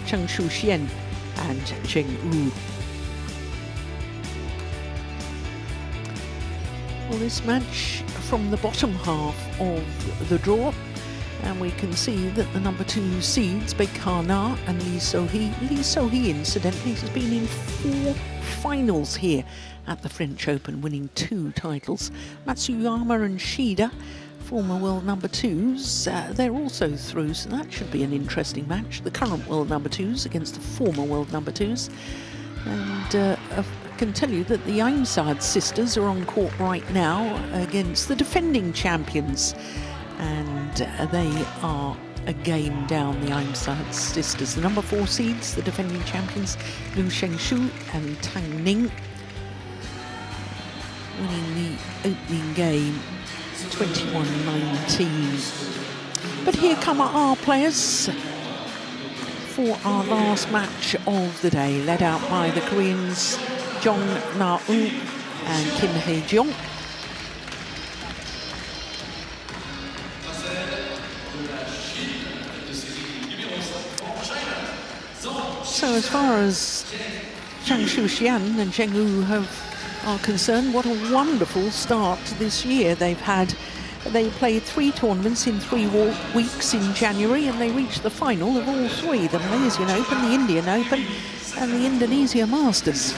Zhang and Jeong. Well, this match from the bottom half of the draw, and we can see that the number 2 seeds, Baekar and Lee So-hee. Lee So-hee, incidentally, has been in 4 finals here at the French Open, winning 2 titles. Matsuyama and Shida, former world number 2s, they're also through, so that should be an interesting match. The current world number 2s against the former world number 2s. And I can tell you that the Imsad sisters are on court right now against the defending champions. And they are a game down, the Imsad sisters. The number 4 seeds, the defending champions, Liu Shengshu and Tang Ning, winning the opening game 21-19. But here come our players for our last match of the day, led out by the Koreans Jeong and Kim Hae-jeong. So as far as Zhang Shuxian and Zheng are concerned, what a wonderful start to this year they've had. They played 3 tournaments in 3 weeks in January, and they reached the final of all 3, the Malaysian Open, the Indian Open and the Indonesia Masters.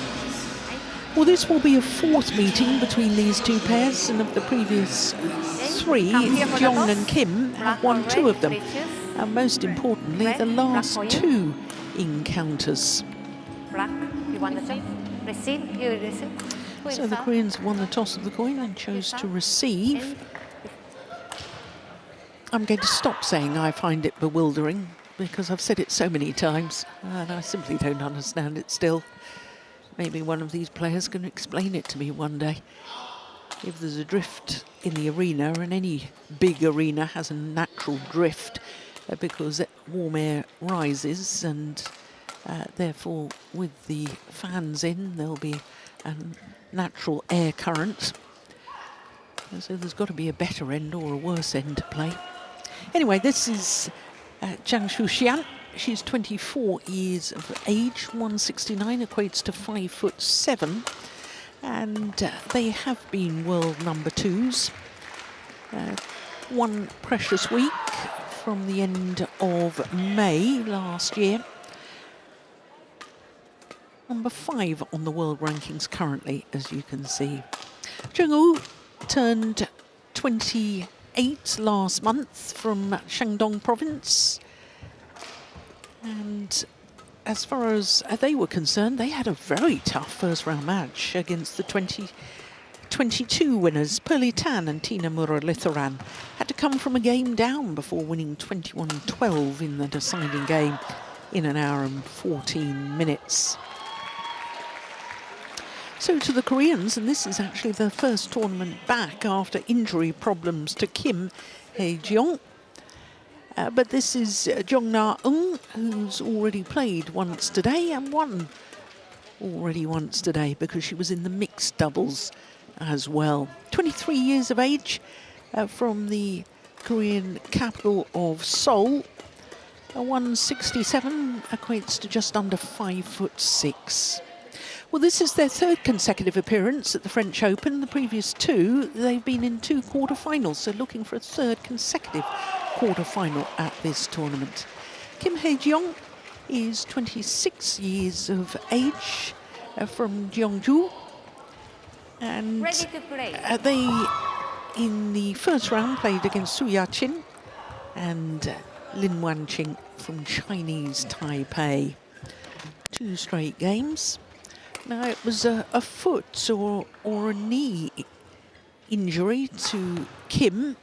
Well, this will be a 4th meeting between these 2 pairs, and of the previous 3, Jeong and Kim have won 2 of them. And most importantly, the last 2 encounters. So the Koreans won the toss of the coin and chose to receive. I'm going to stop saying I find it bewildering, because I've said it so many times and I simply don't understand it still. Maybe one of these players can explain it to me one day. If there's a drift in the arena, and any big arena has a natural drift because warm air rises, and therefore with the fans in there'll be a natural air current. And so there's got to be a better end or a worse end to play. Anyway, this is Zhang Shuxian. She's 24 years of age, 169 equates to 5'7", and they have been world number 2s. One precious week from the end of May last year. Number 5 on the world rankings currently, as you can see. Jeong turned 28 last month from Shandong province. And as far as they were concerned, they had a very tough first round match against the 2022 winners, Pearly Tan and Tina Muralitharan. Had to come from a game down before winning 21-12 in the deciding game in 1 hour and 14 minutes. So to the Koreans, and this is actually their first tournament back after injury problems to Kim Hae-jeong. But this is Jeong Na-eun, who's already played once today and won already once today because she was in the mixed doubles as well. 23 years of age, from the Korean capital of Seoul. 167 equates to just under 5'6". Well, this is their 3rd consecutive appearance at the French Open. The previous 2, they've been in 2 quarterfinals, so looking for a 3rd consecutive quarterfinal at this tournament. Kim Hae-jeong is 26 years of age, from Gyeongju, and they, in the first round, played against Su Ya-chin and Lin Wan-ching from Chinese Taipei. 2 straight games. Now, it was a foot or a knee injury to Kim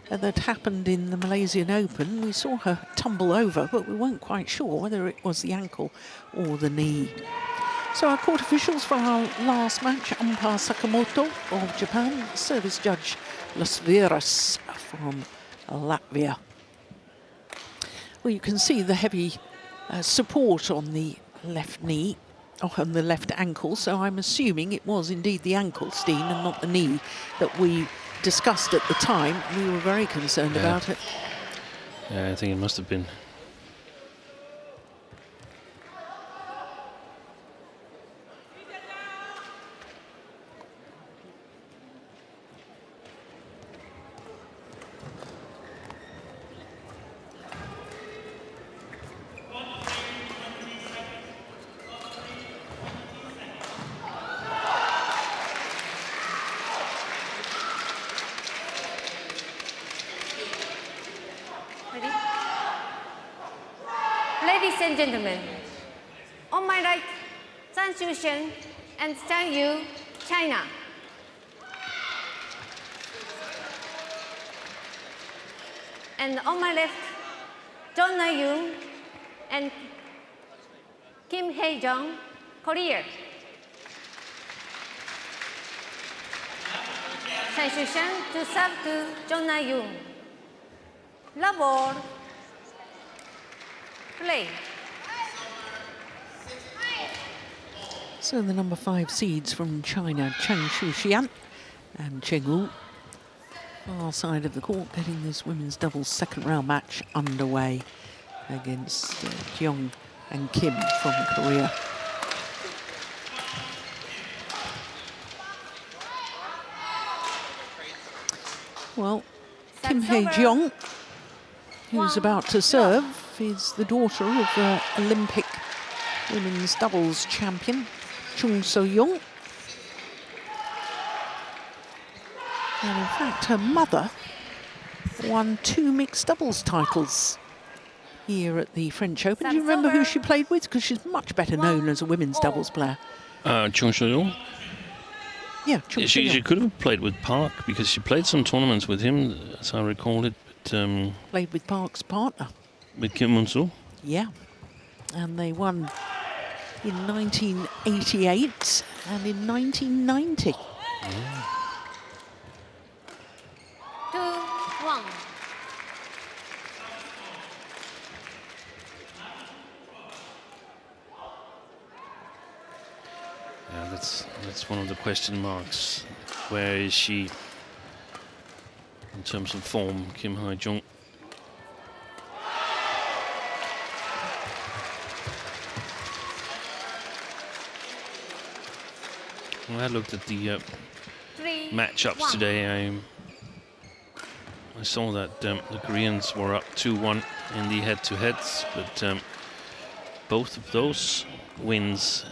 that happened in the Malaysian Open. We saw her tumble over, but we weren't quite sure whether it was the ankle or the knee. So our court officials for our last match, umpire Sakamoto of Japan, service judge Las Veras from Latvia. Well, you can see the heavy support on the left knee, on the left ankle, so I'm assuming it was indeed the ankle, Steen, and not the knee that we discussed at the time. We were very concerned about it. Yeah, I think it must have been. Ladies and gentlemen, on my right, Zhang Xuxian and Zhang Yu, China. And on my left, Jeong Yoon and Kim Hae-jung, Korea. Zhang Xuxian to serve to Jeong Yoon. Love all. Play. So the number 5 seeds from China, Chang Shuxian and Cheng Wu, far side of the court, getting this women's doubles second round match underway against Jeong and Kim from Korea. Well, Kim Hae-jung, who's about to serve, is the daughter of Olympic women's doubles champion Chung So-young. And in fact, her mother won 2 mixed doubles titles here at the French Open. Do you remember who she played with? Because she's much better known as a women's doubles player. Chung So-young? Yeah, Chung So-young. She could have played with Park because she played some tournaments with him, as I recall it. But, played with Park's partner. With Kim Mun-soo? Yeah. And they won in 1988 and in 1990. Yeah. 2-1. Yeah, that's one of the question marks. Where is she in terms of form, Kim Hae-jung? When I looked at the matchups today, I saw that the Koreans were up 2-1 in the head-to-heads, but both of those wins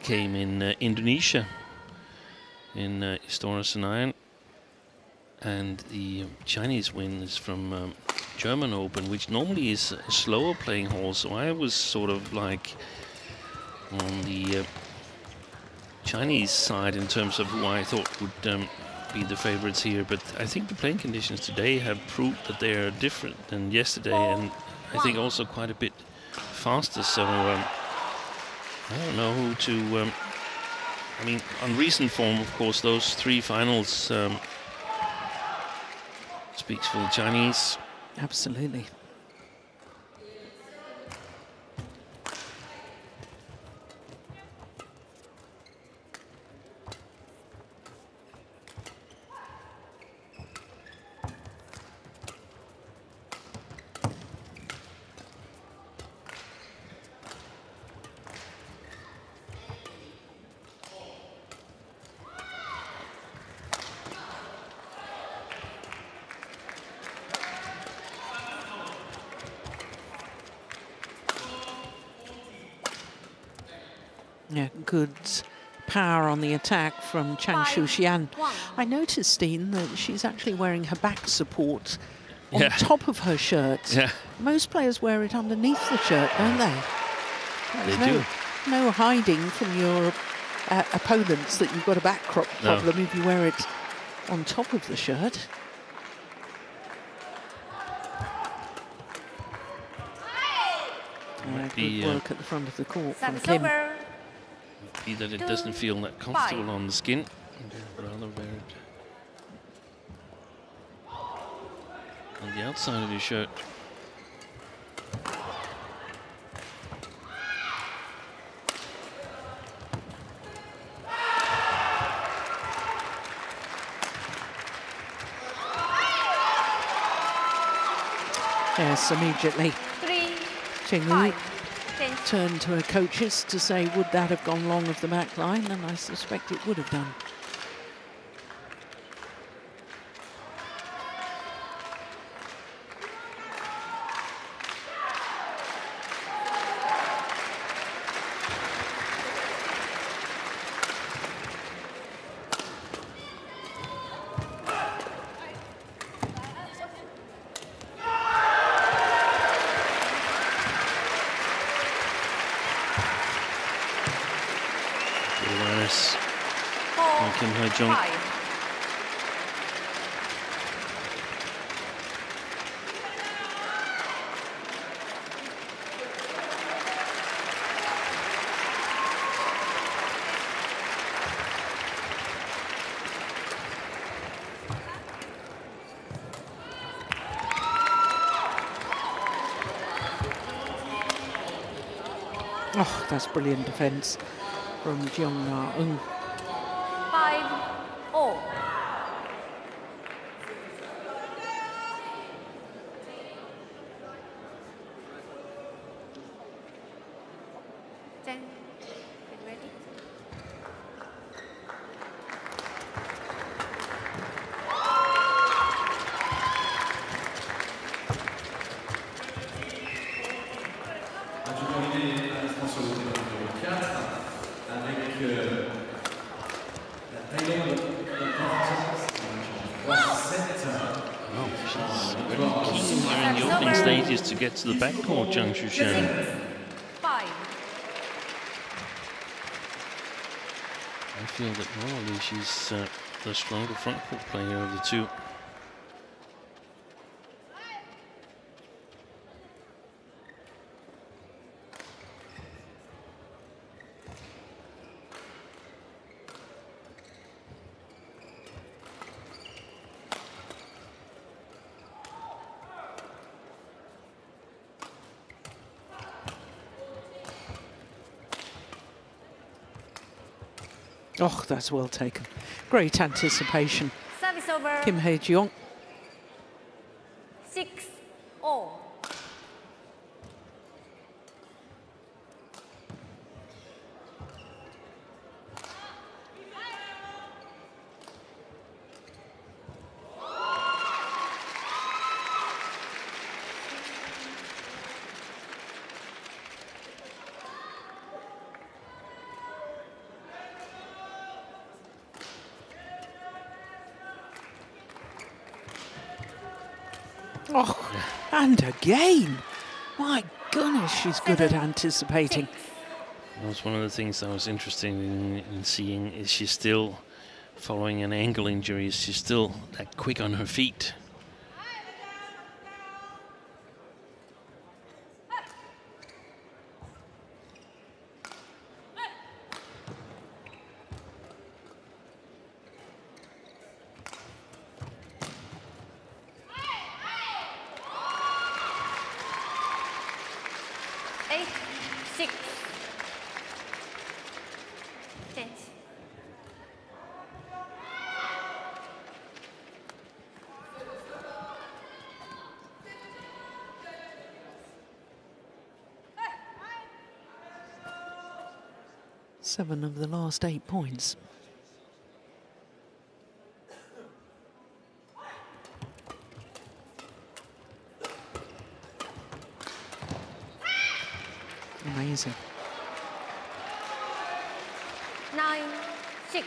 came in Indonesia, in Istora Senayan, and the Chinese win is from German Open, which normally is a slower playing hall. So I was sort of like on the Chinese side in terms of who I thought would be the favorites here, but I think the playing conditions today have proved that they are different than yesterday, and I think also quite a bit faster. So I don't know who to. I mean, on recent form, of course, those 3 finals speaks for the Chinese. Absolutely. Yeah, good power on the attack from Chang Shuxian. I noticed, Steen, that she's actually wearing her back support on top of her shirt. Yeah. Most players wear it underneath the shirt, don't they? They do. No hiding from your opponents that you've got a back problem if you wear it on top of the shirt. Good work at the front of the court from Kim. Be that it doesn't feel that comfortable on the skin. I'd rather wear it on the outside of your shirt. Yes, immediately. Cheng Wu turned to her coaches to say, would that have gone long of the back line? And I suspect it would have done. awareness by Kim Hye-jung. 5. Oh, that's brilliant defence from Jeong. 5-0. Zheng, get ready. Keen here in the opening stages to get to the backcourt, Zhang Shuchen. 5. I feel that normally she's the stronger front court player of the two. Oh, that's well taken. Great anticipation. Service over. Kim Hye-jung. 6-0. Oh, and again. My goodness, she's good at anticipating. That was one of the things I was interested in seeing. Is she still, following an ankle injury, is she still that quick on her feet? Seven of the last 8 points. Amazing. 9-6.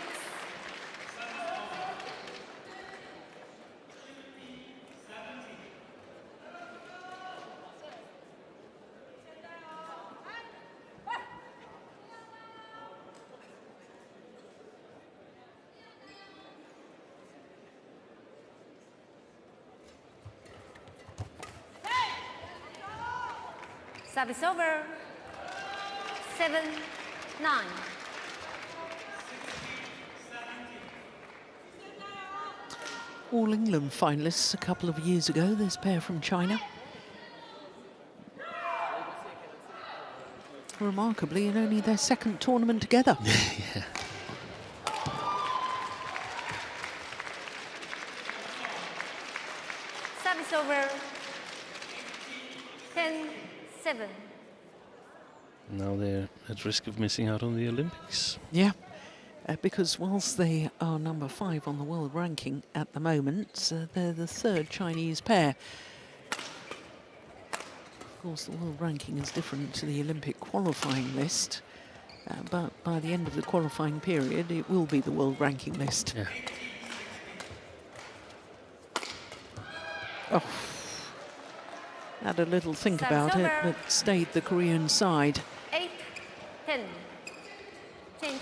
Service over. 7-9. All England finalists a couple of years ago, this pair from China. Remarkably, in only their second tournament together. Yeah. Service over. 10-7. Now they're at risk of missing out on the Olympics. Yeah, because whilst they are number 5 on the world ranking at the moment, they're the third Chinese pair. Of course, the world ranking is different to the Olympic qualifying list, but by the end of the qualifying period, it will be the world ranking list. Yeah. Oh, had a little think about it, but stayed the Korean side. 8-10. Change.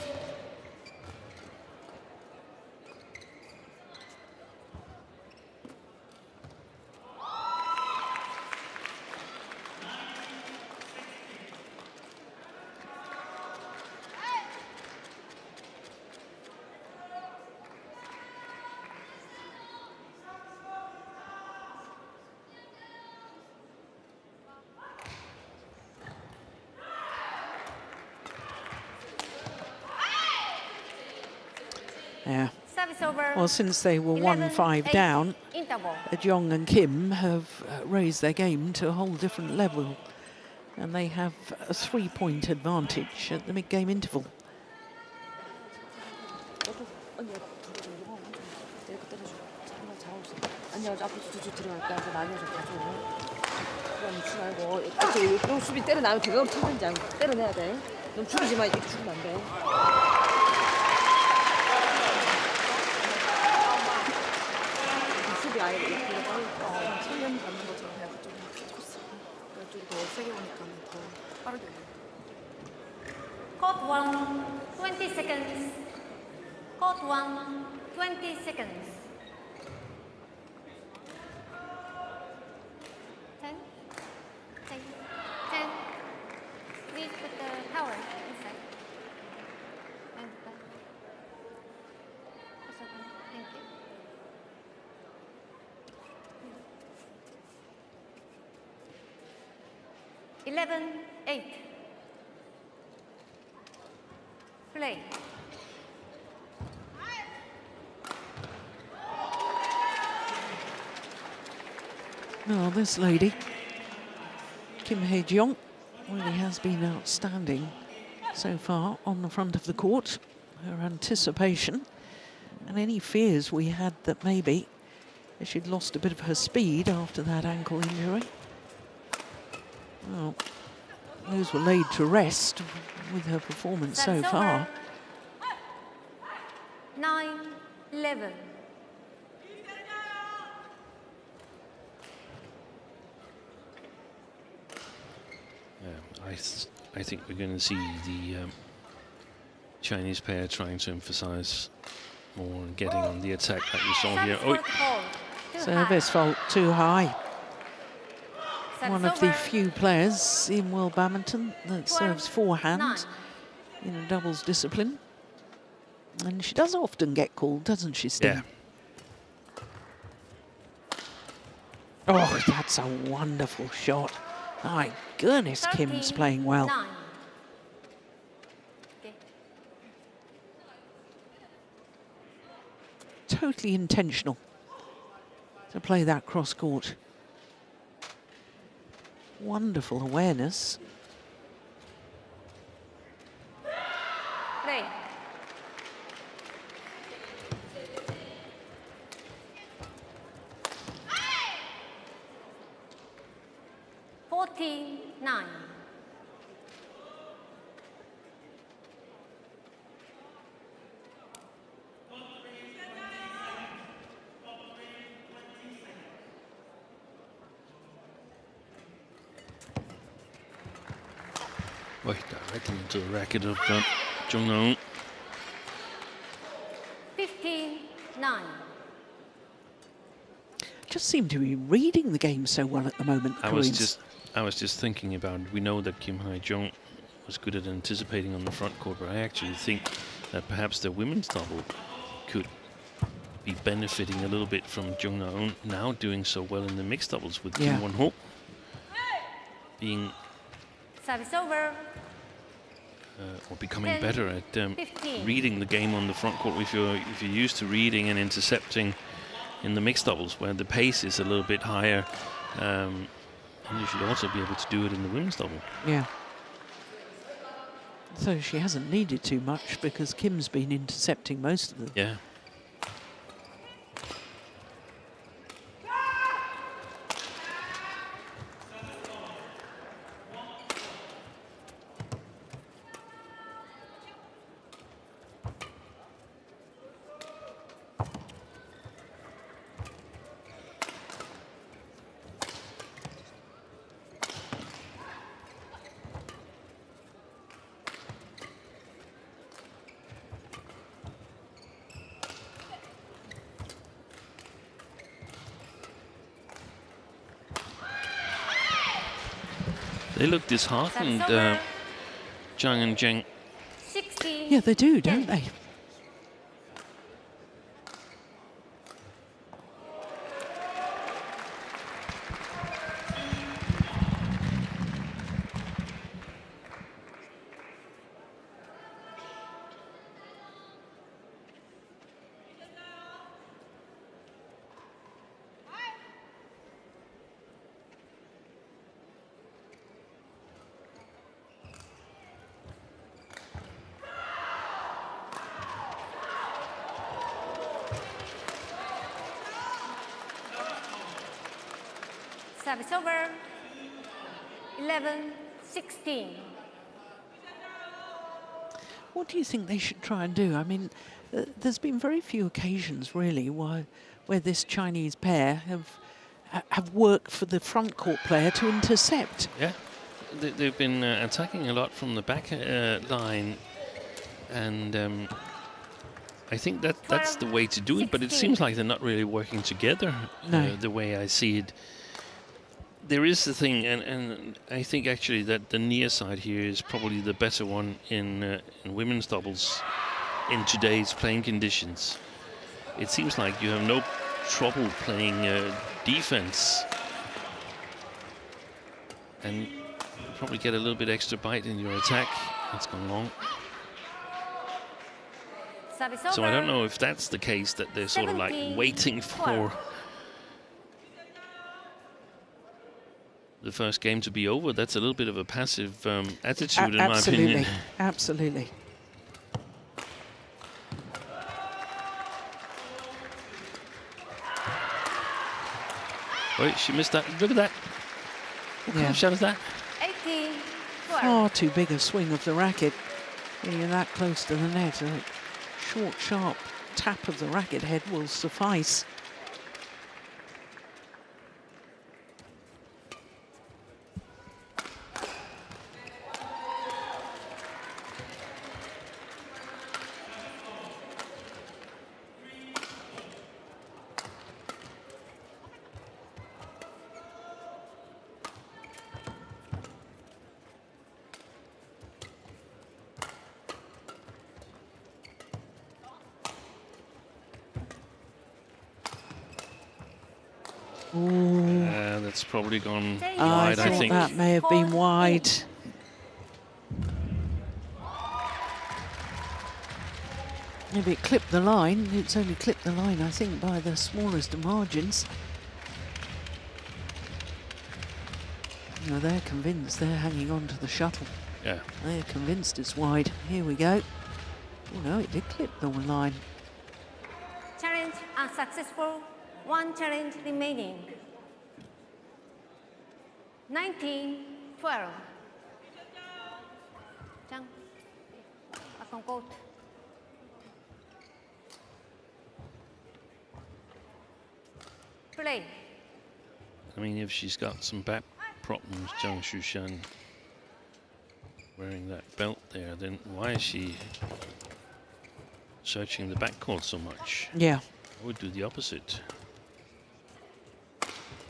Yeah. Service over. Well, since they were 1-5 11-8 down, interval. Jeong and Kim have raised their game to a whole different level. And they have a 3-point advantage at the mid-game interval. 너 수비 때려놔요. 대각으로 쳤는지 알고 때려내야 돼. 너무 죽이지 마. 이렇게 죽으면 안 돼. 수비 아예 이렇게 체면 받는 것처럼 해야 좀 코스. 이쪽이 더 세게 오니까 더 빠르게. Court 1, 20 seconds. Court 1, 20 seconds. 10, 10, 10. Please put the towel inside. And back. That's okay. Thank you. Eleven, 8. Play. Now, this lady, Kim Hae-jeong, really has been outstanding so far on the front of the court. Her anticipation and any fears we had that maybe she'd lost a bit of her speed after that ankle injury. Well, those were laid to rest with her performance so far. 9-11. I think we're going to see the Chinese pair trying to emphasize more and getting on the attack like we saw here. Oh, Service fault too high. Service One of the over. few players in world badminton that serves forehand in a doubles discipline. And she does often get called, doesn't she, Steve? yeah. Oh, that's a wonderful shot. My goodness, Kim's playing well. 13-9. Okay. Totally intentional to play that cross court. Wonderful awareness. Play. Nine. Right directly into the racket of Jeong. 15-9. Just seem to be reading the game so well at the moment. I was just thinking about, we know that Kim Hae-jeong was good at anticipating on the front court, but I actually think that perhaps the women's double could be benefiting a little bit from Jeong now doing so well in the mixed doubles with Kim Won-ho being Service over. or becoming 10, better at 15. reading the game on the front court. If you're used to reading and intercepting in the mixed doubles, where the pace is a little bit higher, and you should also be able to do it in the women's double. Yeah. So she hasn't needed too much because Kim's been intercepting most of them. Yeah. They look disheartened, Zhang and Zheng. 16. Yeah, they do, don't they? Service over. 11-16. What do you think they should try and do? I mean, there's been very few occasions really where this Chinese pair have worked for the front court player to intercept. Yeah, they've been attacking a lot from the back line, and I think that's the way to do it. But it seems like they're not really working together. No. The way I see it. There is the thing, and I think actually that the near side here is probably the better one in women's doubles in today's playing conditions. It seems like you have no trouble playing defense, and you probably get a little bit extra bite in your attack. It's gone long. So I don't know if that's the case, that they're sort of like waiting for the first game to be over. That's a little bit of a passive attitude, in my opinion. Absolutely. Wait, she missed that. Look at that. What kind of shot is that? 18-12. Far too big a swing of the racket when you're that close to the net. A short, sharp tap of the racket head will suffice. That's probably gone I wide, I think. that may have been wide. Maybe it clipped the line. It's only clipped the line, I think, by the smallest of margins. No, they're convinced. They're hanging on to the shuttle. Yeah. They're convinced it's wide. Here we go. Oh no, it did clip the line. Challenge unsuccessful. One challenge remaining. 19-12. Zhang, back on court. Play. I mean, if she's got some back problems, Zhang Shushan, wearing that belt there, then why is she searching the backcourt so much? Yeah. I would do the opposite.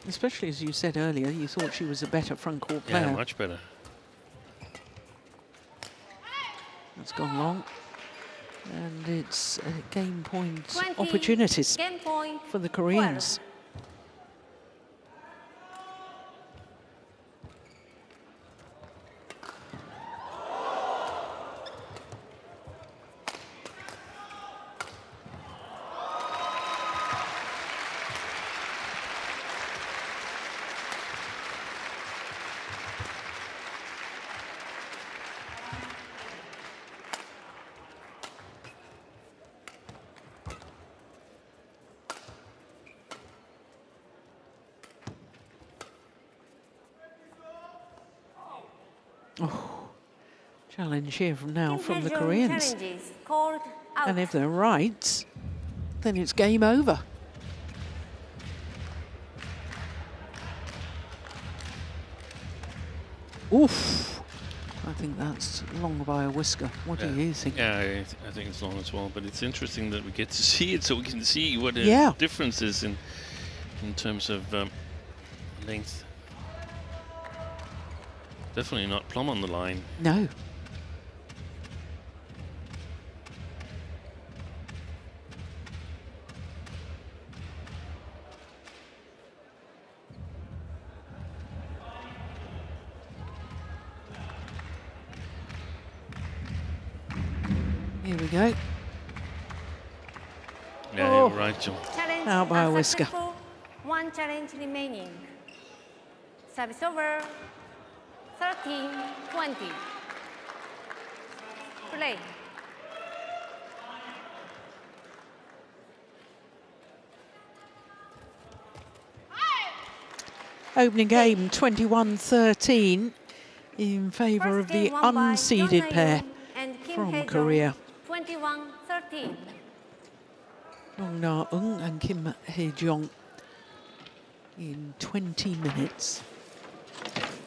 Especially as you said earlier, you thought she was a better front court player. Yeah, much better. That's gone long. And it's game point 20, opportunities game point for the Koreans. 12. Oh, challenge here from now from the Individual Koreans. challenges called out. And if they're right, then it's game over. Oof. I think that's long by a whisker. What do you think? Yeah, I think it's long as well. But it's interesting that we get to see it, so we can see what the difference is in terms of length. Definitely not plumb on the line. No. Here we go. Yeah, you're right, Jeong. Challenge How by a whisker. unsuccessful. One challenge remaining. Service over. 13-20. Play. Opening game 21-13 in favour of the unseeded pair from Korea. 21-13. Jeong Na-eun and Kim Hye-jeong in 20 minutes.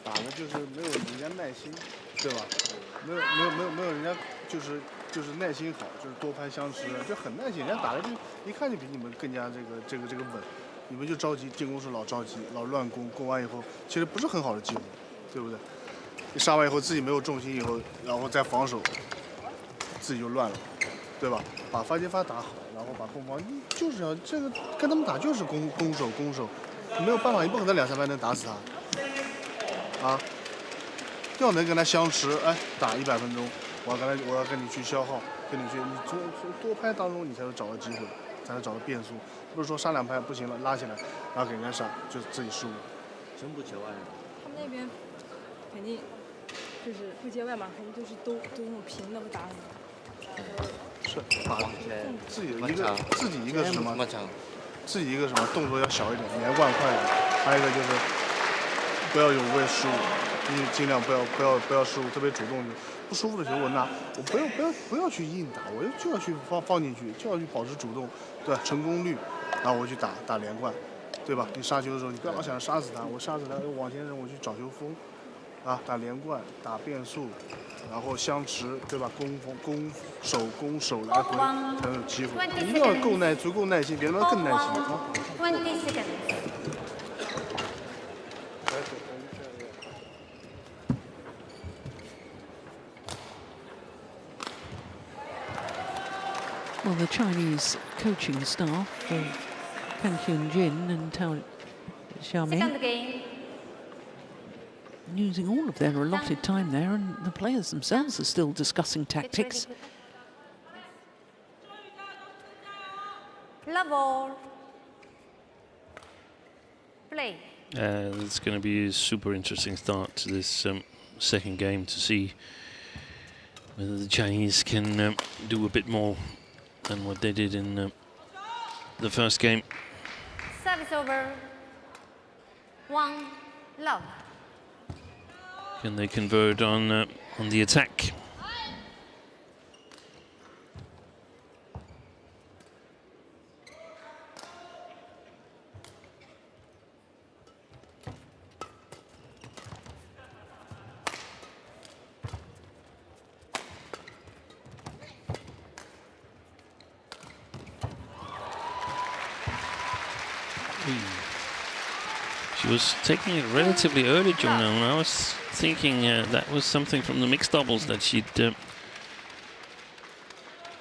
打的就是没有人家耐心，对吧？没有人家就是耐心好，就是多拍相持，就很耐心。人家打的就一看就比你们更加这个稳，你们就着急进攻时老着急，老乱攻，攻完以后其实不是很好的机会，对不对？你杀完以后自己没有重心以后，然后再防守，自己就乱了，对吧？把发接发打好，然后把攻防，你就是要这个跟他们打就是攻守，没有办法，你不可能2、3拍能打死他，啊，要能跟他相持，哎，打100分钟，我要跟你去消耗，你从多拍当中你才能找到机会，才能找到变数，不是说杀2拍不行了拉起来，然后给人家上就自己失误，真不求外人。他们那边肯定就是不接外嘛，肯定就是都那种平的不打什么。是把自己一个什么？自己一个什么动作要小一点，连贯快一点，还有一个就是不要有无谓失误，你尽量不要失误，特别主动。不舒服的球我不要去硬打，我就要去放进去，就要去保持主动，对吧？成功率，然后我去打连贯，对吧？你杀球的时候，你不要老想杀死他，我杀死他往前扔，我去找球锋，啊，打连贯，打变速，然后相持，对吧？攻守来回才能有机会。你一定要足够耐心，别他妈更耐心啊！ 20 seconds. Well, the Chinese coaching staff of Kang Hyun-jin and Tao Xiaoming Second game. using all of their allotted time there, and the players themselves are still discussing tactics. Level. Play. It's going to be a super interesting start to this second game to see whether the Chinese can do a bit more than what they did in the first game. Service over. 1 love. Can they convert on the attack? She was taking it relatively early, Jeong, and I was thinking that was something from the mixed doubles that she'd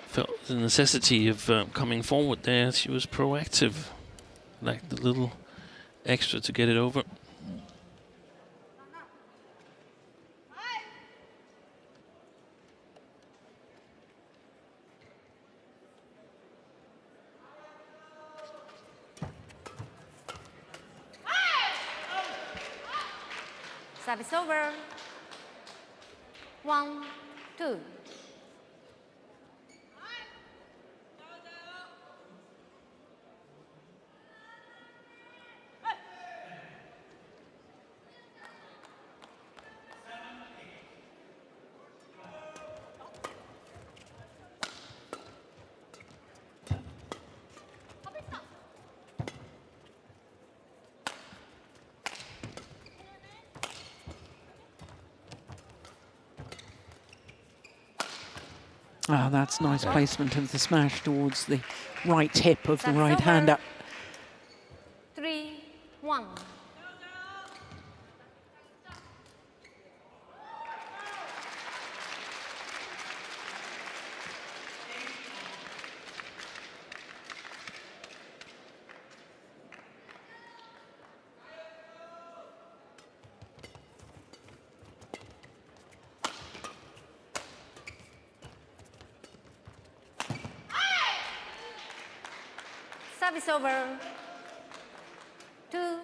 felt the necessity of coming forward there. She was proactive, like the little extra to get it over. Service over. 1, 2. Ah, that's nice placement of the smash towards the right hip of the right hander. 3, 1. Service over. 2,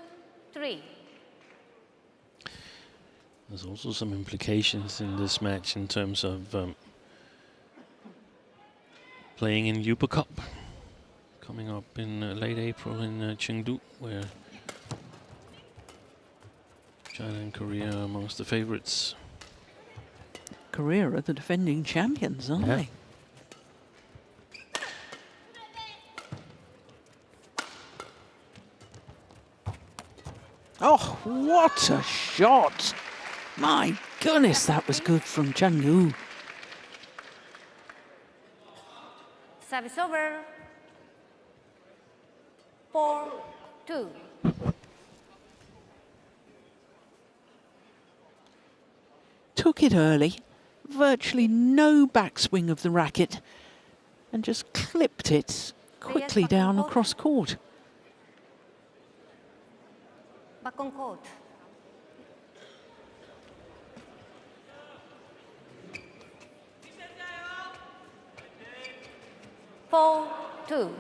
3. There's also some implications in this match in terms of playing in Uber Cup coming up in late April in Chengdu, where China and Korea amongst the favorites. Korea are the defending champions, aren't they? Oh, what a shot! My goodness, that was good from Zhang. Service over. 4-2. Took it early, virtually no backswing of the racket, and just clipped it quickly down across court. Back on court. Four, two.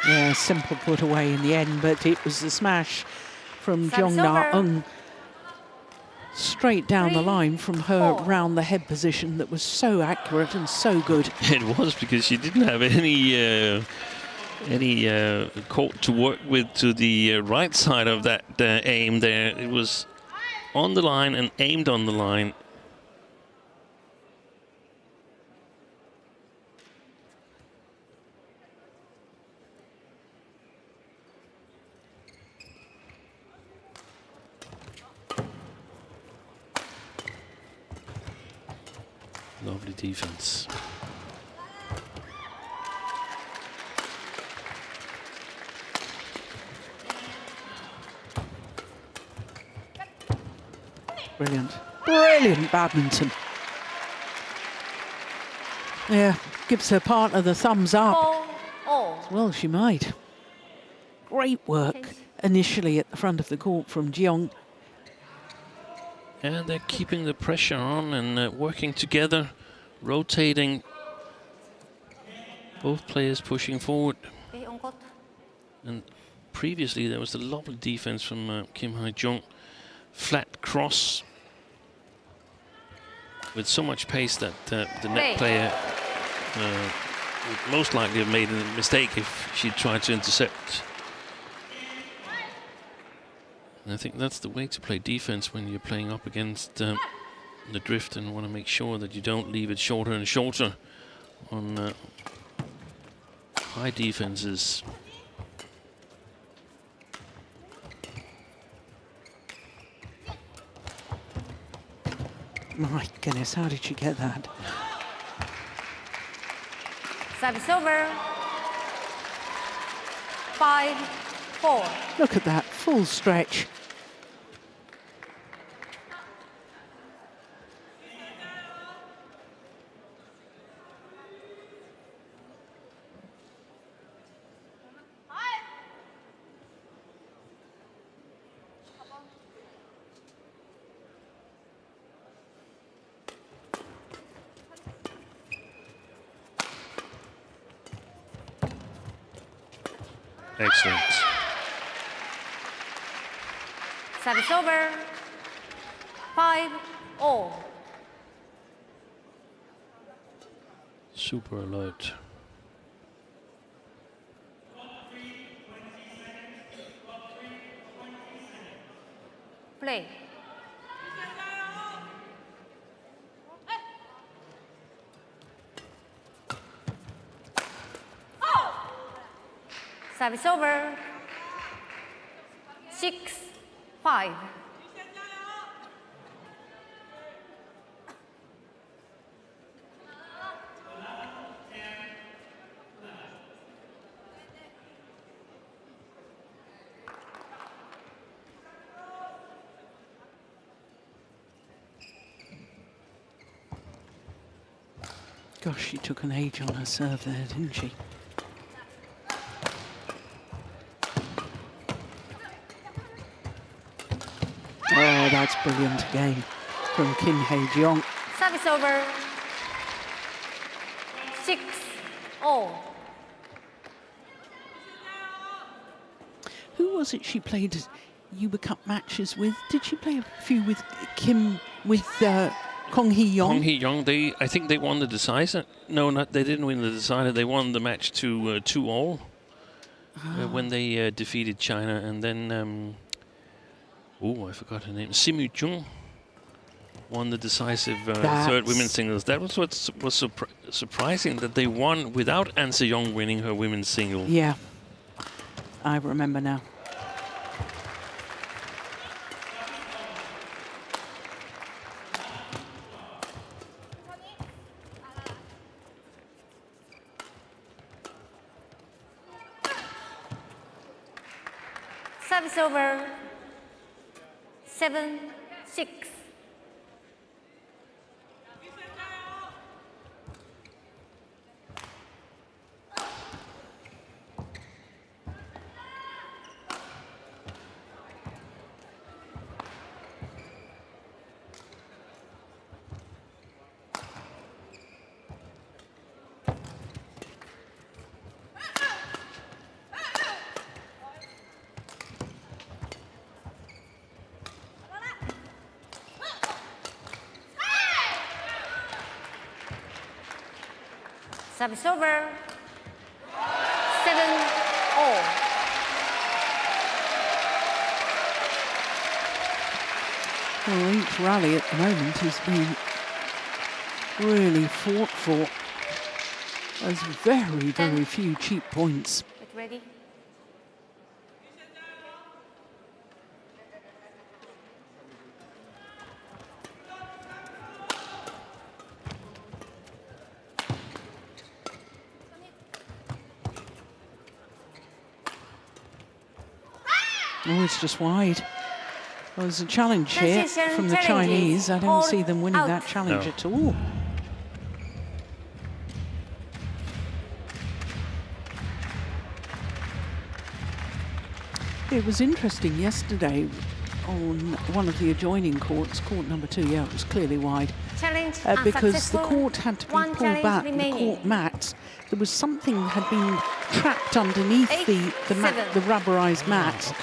Yeah, simple put away in the end, but it was the smash from Jeong straight down the line from her round the head position that was so accurate and so good. It was, because she didn't have any court to work with to the right side of that aim there. It was on the line and aimed on the line. Lovely defense. Brilliant. Brilliant badminton. Yeah, gives her partner the thumbs up. Well, she might. Great work initially at the front of the court from Jeong. And they're keeping the pressure on and working together, rotating. Both players pushing forward. And previously there was a lovely defense from Kim Hae-jung. Flat cross with so much pace that the net player would most likely have made a mistake if she tried to intercept. And I think that's the way to play defense when you're playing up against the drift, and want to make sure that you don't leave it shorter and shorter on high defenses. My goodness, how did she get that? Service over. 5-4. Look at that, full stretch. Excellent. Service over. 5-all. Super alert. Play. Service over. 6-5. Gosh, she took an age on her serve there, didn't she? Oh, that's brilliant again from Jeong. Service over. 6-0. Who was it she played Uber Cup matches with? Did she play a few with Kong Hee-yong? Kong Hee-yong, I think they won the decider. No, they didn't win the decider. They won the match to 2-all 啊 when they defeated China. And then, I forgot her name. Simu Jeong won the decisive third women's singles. That was what was surprising, that they won without An Se-young winning her women's single. Yeah, I remember now. Service over. 7-6. Service over. 7-all. Well, each rally at the moment has been really fought for. There's very, very few cheap points. Get ready. Oh, it's just wide. Well, there's a challenge here from the Chinese. I don't see them winning that challenge at all. It was interesting yesterday on one of the adjoining courts, court number 2, yeah, it was clearly wide. Because the court had to be pulled back, the court mat. There was something had been trapped underneath the rubberized mat,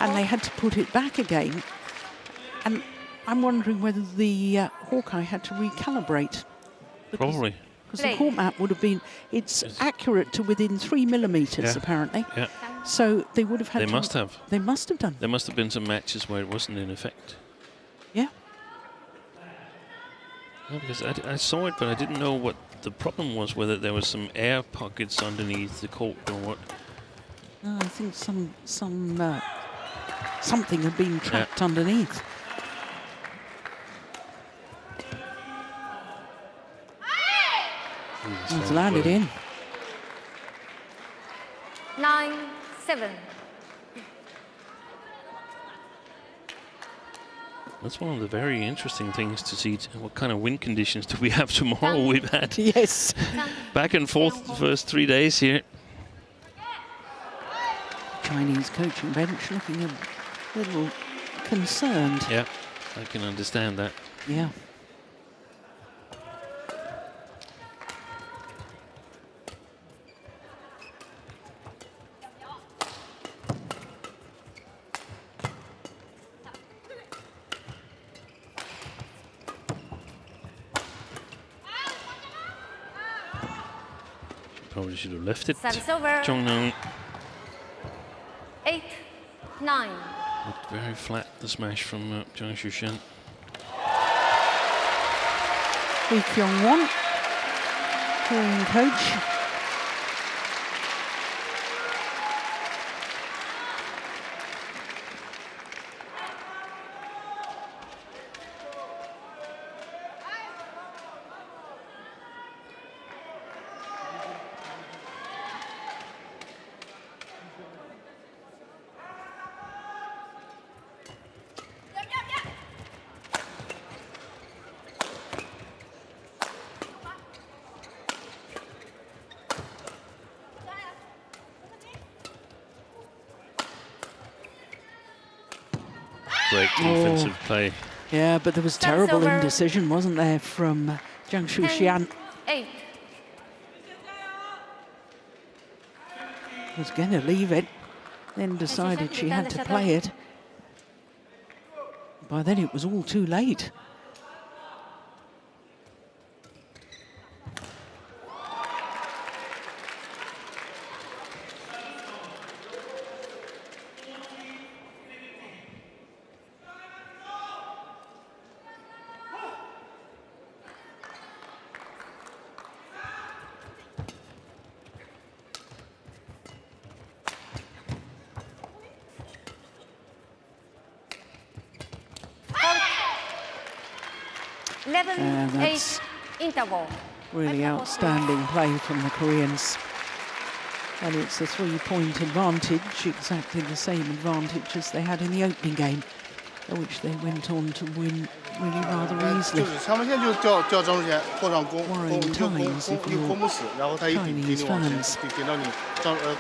and they had to put it back again. And I'm wondering whether the Hawkeye had to recalibrate. Probably. Because the court mat would have been, it's accurate to within 3 millimeters, apparently. Yeah. So they would have had They to... must have. They must have done. There must have been some matches where it wasn't in effect. Yeah. Yeah, because I saw it, but I didn't know what the problem was, whether there was some air pockets underneath the court or what. No, I think something had been trapped underneath. It's landed in. 9-7. That's one of the very interesting things to see. What kind of wind conditions do we have tomorrow? We've had Yes. back and forth the first 3 days here. Chinese coaching bench looking a little concerned. Yeah, I can understand that. Yeah. Probably should have left it. Service over. Jeong 8-9. looked very flat, the smash from Zhang Xuxian. Lee Kyung-won, Korean coach. great defensive play. Yeah, but there was Service terrible over. indecision, wasn't there, from Zhang 10, 8. Was going to leave it, then decided she had to play it. By then it was all too late. And 11, 8, that's interval. really outstanding play from the Koreans. And it's a 3-point advantage, exactly the same advantage as they had in the opening game, which they went on to win really rather 就 easily. 是他们现在就叫张之前后上攻， Worrying 你就攻 times if 你 you're 攻不死，然后他一顶 Chinese 你往前 fans. 顶到你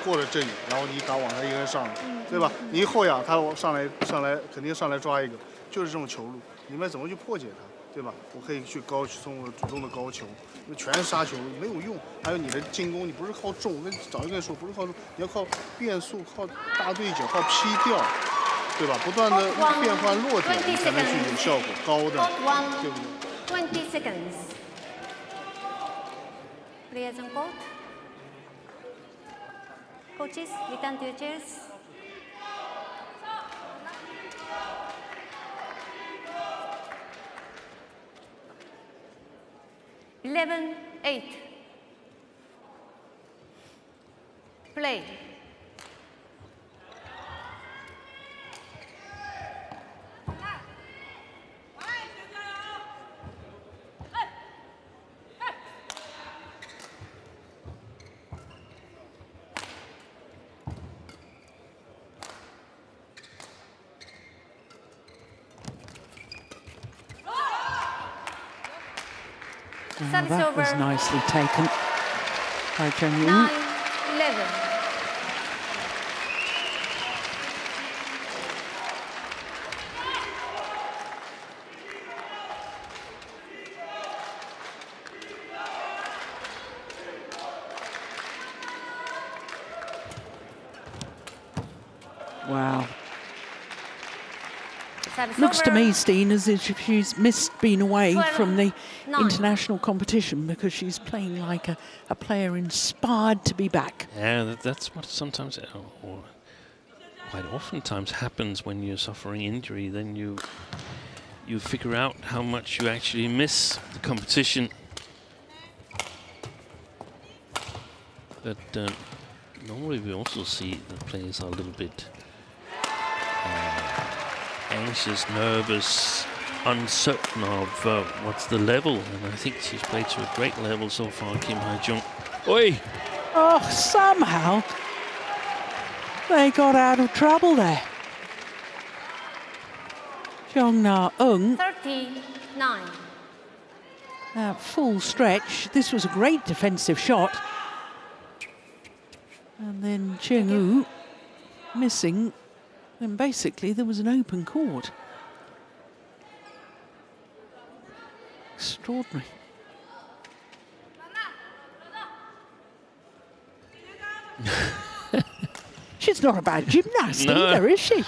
过了阵营，然后你一打网他一个人上来，对吧？你一后仰他上来肯定上来抓一个，就是这种球路，你们怎么去破解它？ 对吧？我可以去冲我主动的高球，全是杀球没有用。还有你的进攻，你不是靠重，我早就跟你说，不是靠重，你要靠变速，靠大对角，靠劈吊，对吧？不断的变换落点，你才能去有效果高的，对不对？20 seconds. Players on court. Coaches, return to your chairs. 11, 8. Play. Well, that was nicely taken by Jeong. 9, 11. Wow. Service Looks to over. me, Steen, as if she's missed being away 12, from the 9. international competition because she's playing like a player inspired to be back. Yeah, that's what sometimes, or quite oftentimes happens when you're suffering injury. Then you figure out how much you actually miss the competition. But normally we also see the players are a little bit anxious, nervous, uncertain of what's the level. And I think she's played to a great level so far, Kim Hae-jung. Oi! Oh, somehow they got out of trouble there. Jeong Na-eung, 39. at full stretch. This was a great defensive shot. And then Cheng-woo missing. And basically there was an open court. Extraordinary. She's not a bad gymnast either, is she?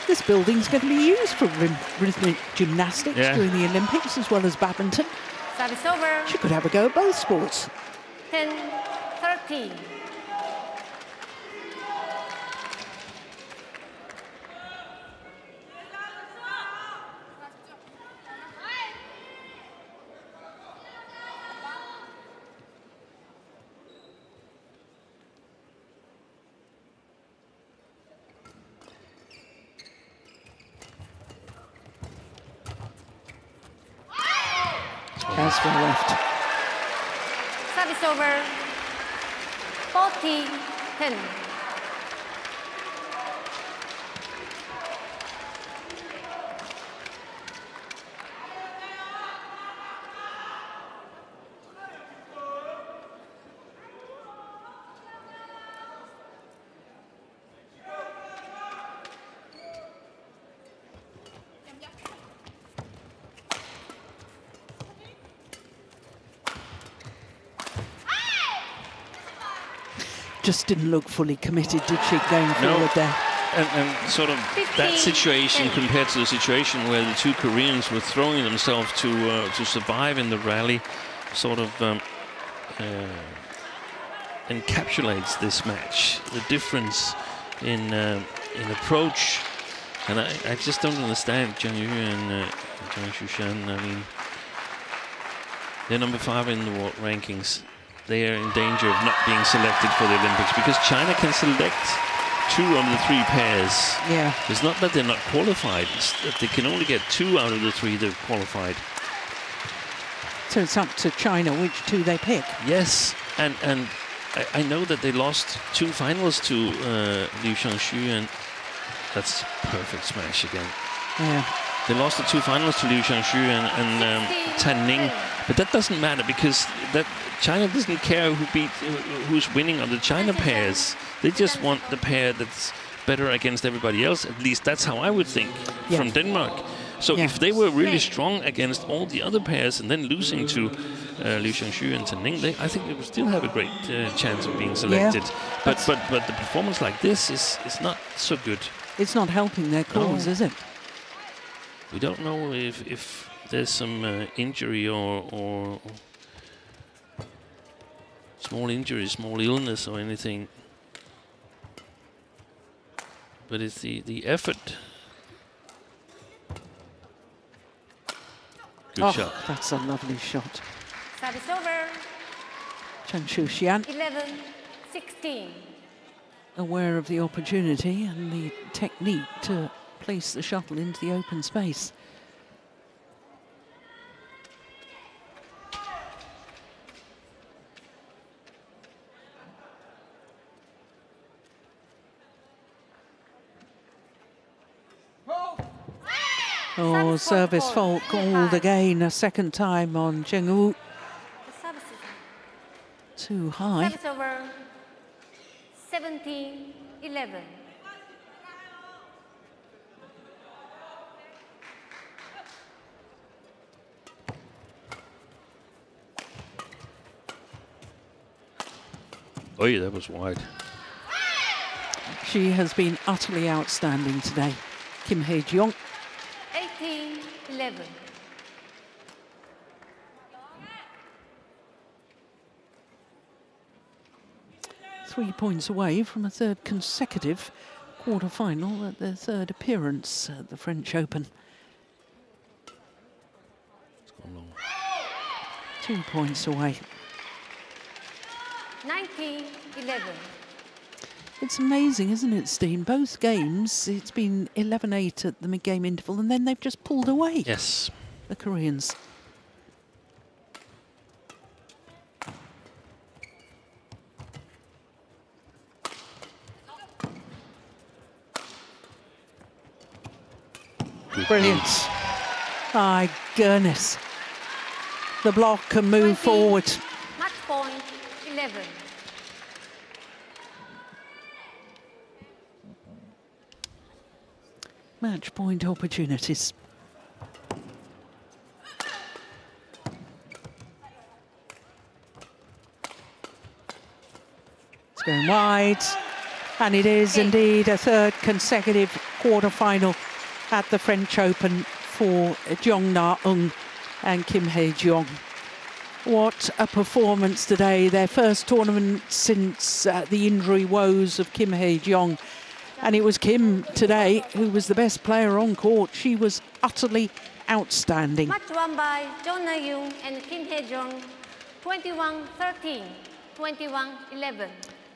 This building's going to be used for rhythmic gymnastics during the Olympics as well as badminton. Service over. She could have a go at both sports. 10, 13. Casper left. Service over. 40, 10. just didn't look fully committed, did she, going forward there? And sort of that situation compared to the situation where the two Koreans were throwing themselves to survive in the rally, sort of encapsulates this match. The difference in approach, and I just don't understand Zhang Yu and Zhang Shushan. I mean, they're number 5 in the world rankings. They are in danger of not being selected for the Olympics because China can select 2 of the 3 pairs. Yeah. It's not that they're not qualified, it's that they can only get 2 out of the 3 that are qualified. So it's up to China which 2 they pick. Yes, and I know that they lost 2 finals to Liu Xiangxu, and that's perfect smash again. Yeah. They lost the 2 finals to Liu Xiangxu and Tan Ning, but that doesn't matter because that China doesn't care who's winning on the China pairs. They just want the pair that's better against everybody else. At least that's how I would think from Denmark. So if they were really strong against all the other pairs and then losing to Liu Xiangxu and Tan Ning, I think they would still have a great chance of being selected. But the performance like this is not so good. It's not helping their cause, is it? We don't know if there's some injury or small injury, small illness or anything. But it's the effort. Good shot. That's a lovely shot. Service over. Chen Shuxian 11-16. aware of the opportunity and the technique to place the shuttle into the open space. Oh, service fault called again, a second time on Jeong. Too high. Service over. 17-11. Oh yeah, that was wide. She has been utterly outstanding today, Kim Hae-jeong. 18-11. Three points away from a third consecutive quarter-final at their third appearance at the French Open. It's gone long. 2 points away. 19-11. It's amazing, isn't it, Steen? Both games, it's been 11-8 at the mid-game interval, and then they've just pulled away. Yes. The Koreans. Brilliant. My goodness. The block can move forward. Match point 11. Match point opportunities. It's going wide. And it is indeed a third consecutive quarter-final at the French Open for Jeong Na-eun and Kim Hae-jeong. What a performance today. Their first tournament since the injury woes of Kim Hae-jeong. And it was Kim today who was the best player on court. She was utterly outstanding. Match won by Jeong Na-eun and Kim Hae-jeong, 21-13, 21-11.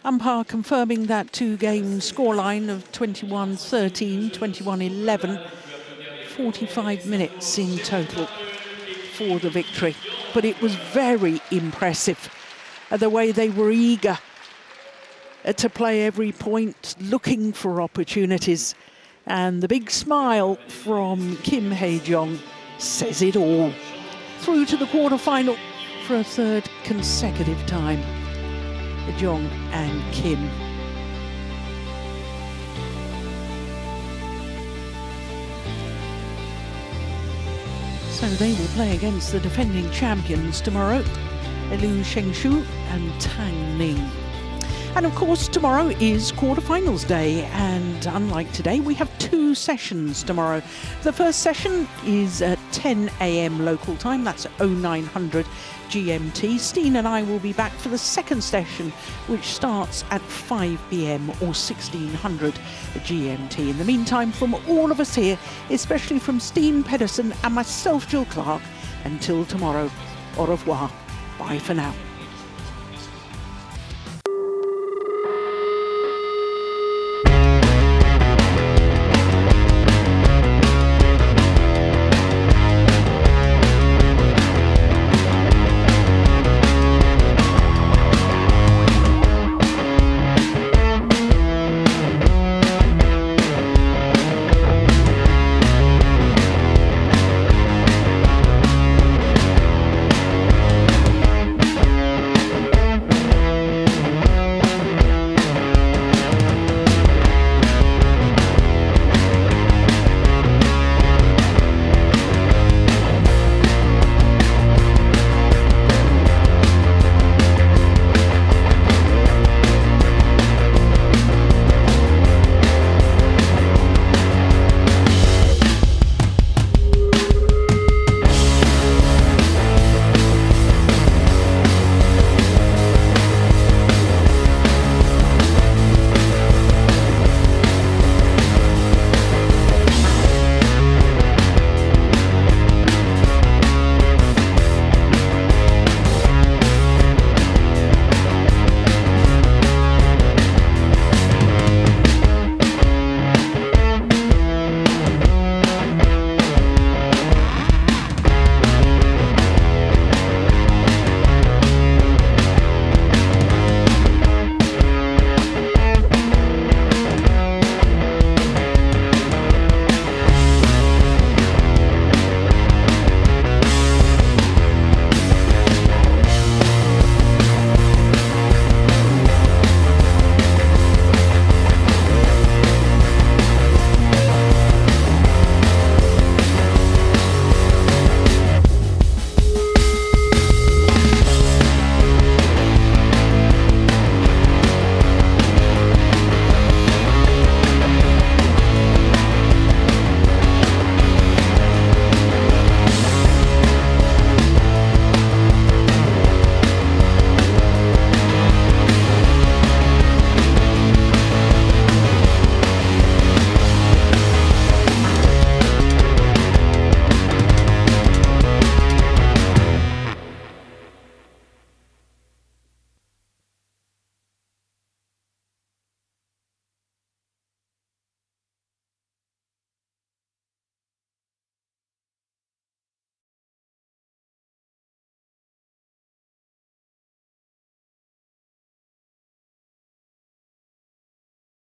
Umpire confirming that two-game scoreline of 21-13, 21-11. 45 minutes in total for the victory. But it was very impressive, the way they were eager to play every point, looking for opportunities. And the big smile from Kim Hae-jeong says it all. Through to the quarter-final for a third consecutive time. Jeong and Kim. So they will play against the defending champions tomorrow, Liu Xiangxu and Tan Ning. And of course, tomorrow is quarterfinals day, and unlike today, we have 2 sessions tomorrow. The first session is at 10 a.m. local time, that's 0900 GMT. Steen and I will be back for the second session, which starts at 5 p.m. or 1600 GMT. In the meantime, from all of us here, especially from Steen Pedersen and myself, Jill Clark, until tomorrow, au revoir. Bye for now.